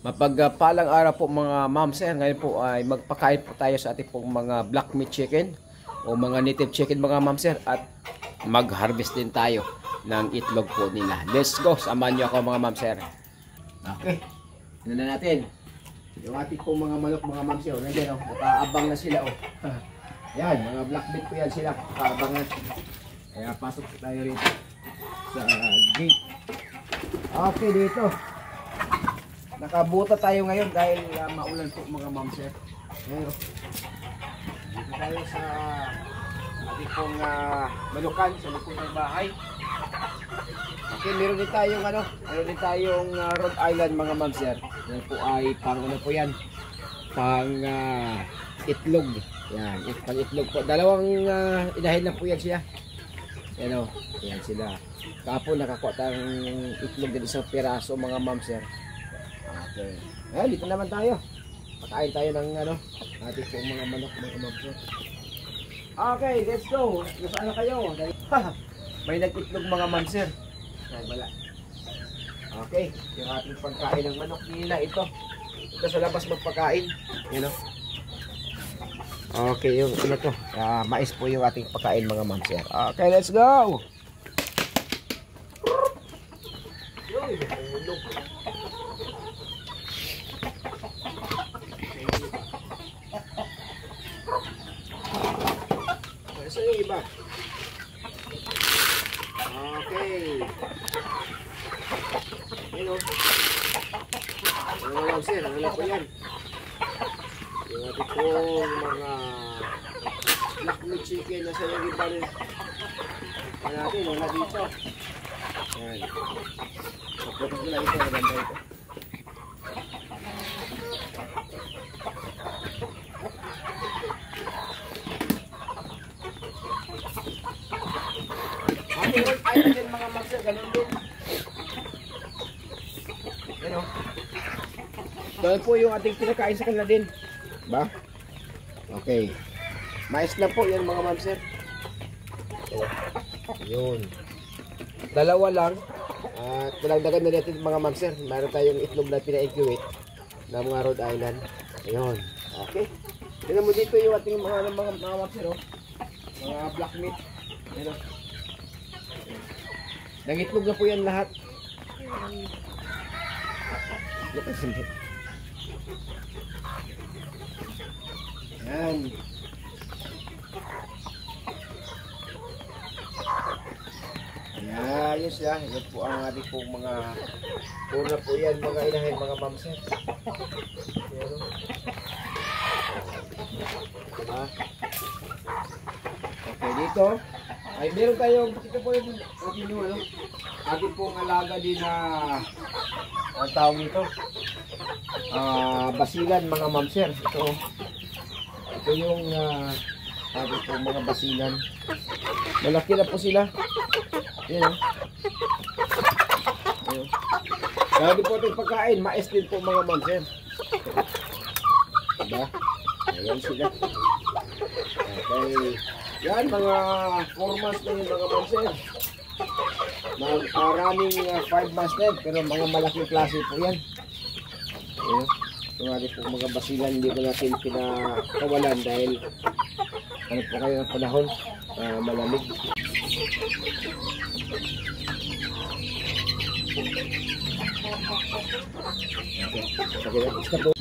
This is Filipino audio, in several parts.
Mapagpalang araw po mga ma'am sir. Ngayon po ay magpakain po tayo sa ating pong mga black meat chicken o mga native chicken mga ma'am sir. At mag-harvest din tayo ng itlog po nila. Let's go. Samahan nyo ako mga ma'am sir. Okay. Ano na natin? Yung ating pong mga manok mga ma'am sir. Nandiyan o. Nakaabang na sila o. Yan. Mga black meat po yan sila. Nakaabang na. Kaya pasok po tayo rito sa gate. Okay dito. Nakabuta tayo ngayon dahil maulan po mga ma'am sir. Ngayon, dito tayo sa ating pong manukan sa likod ng bahay. Okay, meron din tayong Rhode Island mga ma'am sir. Yan po ay pang ano po yan, pang itlog. Yan, pang itlog po. Dalawang inahin na po yan siya. Yan o, yan sila. Kapon nakakuha tayong itlog din isang piraso mga ma'am sir. Okay. Ayan, dito naman tayo. Pakain tayo ng ating pong mga manok mga ma'am sir. Okay, let's go. Nasaan na kayo? May nag-itlog mga ma'am sir. Ay, wala. Okay, yung ating pagkain ng manok nila ito. Ito sa labas magpakain. Yan o. Okay, yung ano to. Mais po yung ating pagkain mga ma'am sir. Okay, let's go. Saan yung iba? Okay. Ayun o. Ano lang sir, ano po yan? Yung ating pong mga black meat chicken na sa yung iba rin. Ano natin, wala dito. Ayan. Pagputok nila ito, maganda ito. Ayun din mga master, ganun din. Ano? Ganun po yung ating pinakain sa kanila din. Ba? Okay. Mais na po yan mga master. Yun. Dalawa lang. At dalagdagan na natin mga master. Mayroon tayong itlog na pina-incubate na mga Rhode Island. Ayun. Okay. Tignan mo dito yung ating mga master. Oh. Mga black meat. Ayun. Nangitlog na po yan lahat. Yan. Ayan, yun siya. Ito po ang ating pong mga puna po yan, mga inahin, mga mamser. Okay, dito. Ay, meron tayong, ito po yung ating pong alaga din na ang tawag nito basilan mga mamser. Ito yung ating pong mga basilan. Malaki na po sila. Ayan o. Lagi po itong pagkain, mais din po mga mamser. Diba? Ayan sila. Okay. Yan, mga 4 months na yung mga mamser. Running 5 months na, pero mga malaking klase po yan. Ayan. Ito nga po mga basilan, hindi ko natin pinakawalan dahil ano po kayo ng panahon, malamig. Okay.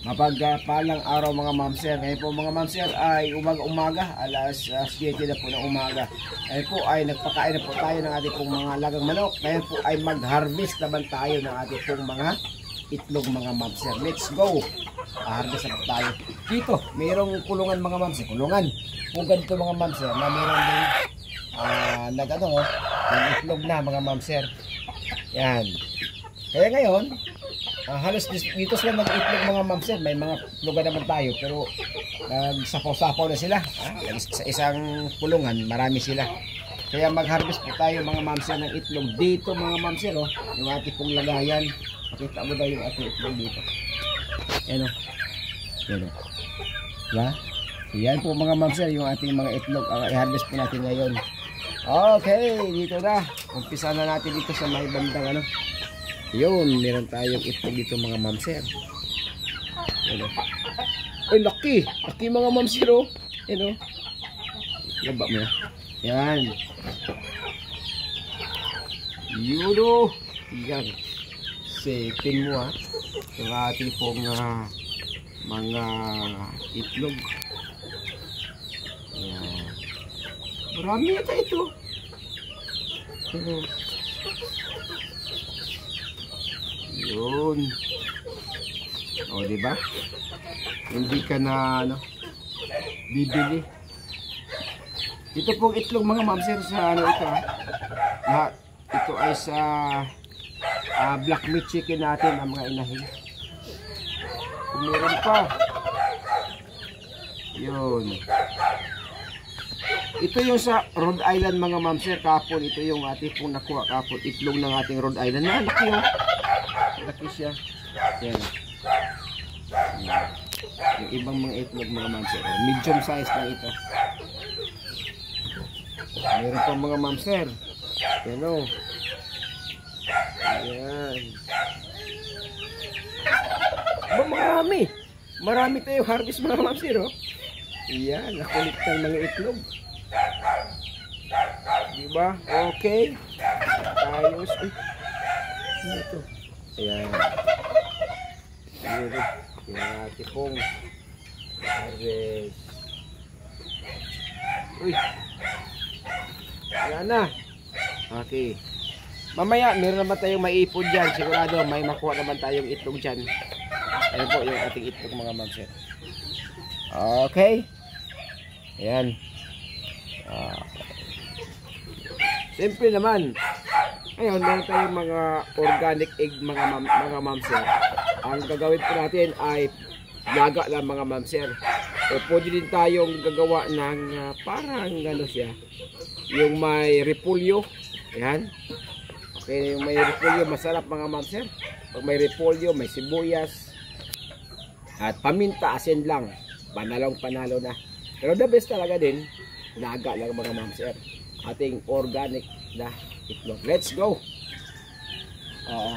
Mapagpalang araw mga mamser. Ngayon po mga mamser ay umaga alas 7 na po ng umaga. Ngayon po ay nagpakain na po tayo ng ating pong mga alagang manok. Ngayon po ay mag-harvest naman tayo ng ating pong mga itlog mga mamser. Let's go! Harvest na po tayo. Dito, mayroong kulungan mga mamser. Kulungan. Kung ganito mga mamser na mayroon din nag-itlog na mga mamser. Yan. Kaya ngayon, halos dito sila mag-itlog mga mamser. May mga lugar naman tayo pero nagsapaw-sapaw na sila. Sa isang kulungan, marami sila. Kaya mag-harvest po tayo mga mamser ng itlog dito mga mamser. Oh, yung ating pong lagayan. Makita mo daw yung ating itlog dito. Yan o. Yan o. Diba? Yan po mga mamser yung ating mga itlog. I-harvest po natin ngayon. Okay, dito na. Umpisa na natin dito sa may bandang Yun, meron tayong itlog dito mga ma'am sir. Ano? Ay, laki! Laki mga ma'am sir, oh. Ano? Laba mo na. Yan. Yun, oh. Yan. Sipin mo, ha. Yung ating pong mga itlog. Yan. Marami ito ito. Ano? Yun. O, diba? Hindi ka na, ano, bibili. Ito pong itlog mga ma'am sir sa ano ito, ha? Lahat. Ito ay sa black meat chicken natin ang mga inahin. Kung meron pa. Yun. Ito yung sa Rhode Island mga ma'am sir. Kapon, ito yung ating pong nakuha kapon. Itlog ng ating Rhode Island. Laki, oh. Laki siya. Yan. Yung ibang mga itlog mga ma'am sir. Medium size na ito. Meron pa mga ma'am sir. Yan, oh. Ayan. Marami. Marami tayong harvest mga ma'am sir, oh. Ayan. Nakulit ng mga itlog. Diba? Okay. Ayos. Ano ito? Ayan. Ayan. Ayan natin pong harvest. Uy. Ayan na. Okay. Mamaya, meron naman tayong maipon dyan. Sigurado, may makuha naman tayong itlog dyan. Ayan po yung ating itlog mga ma'am sir. Okay. Ayan. Siyempre naman, ngayon meron tayong mga organic egg mga ma'am sir. Ang gagawin po natin ay laga lang mga ma'am sir. O pwede din tayong gagawa ng parang ano siya, yung may repolyo. Ayan. Okay, yung may repolyo masarap mga ma'am sir. Pag may repolyo, may sibuyas at paminta, asin lang, panalo na. Pero the best talaga din, laga lang mga ma'am sir. Ating organic na itlog. Let's go. Oo.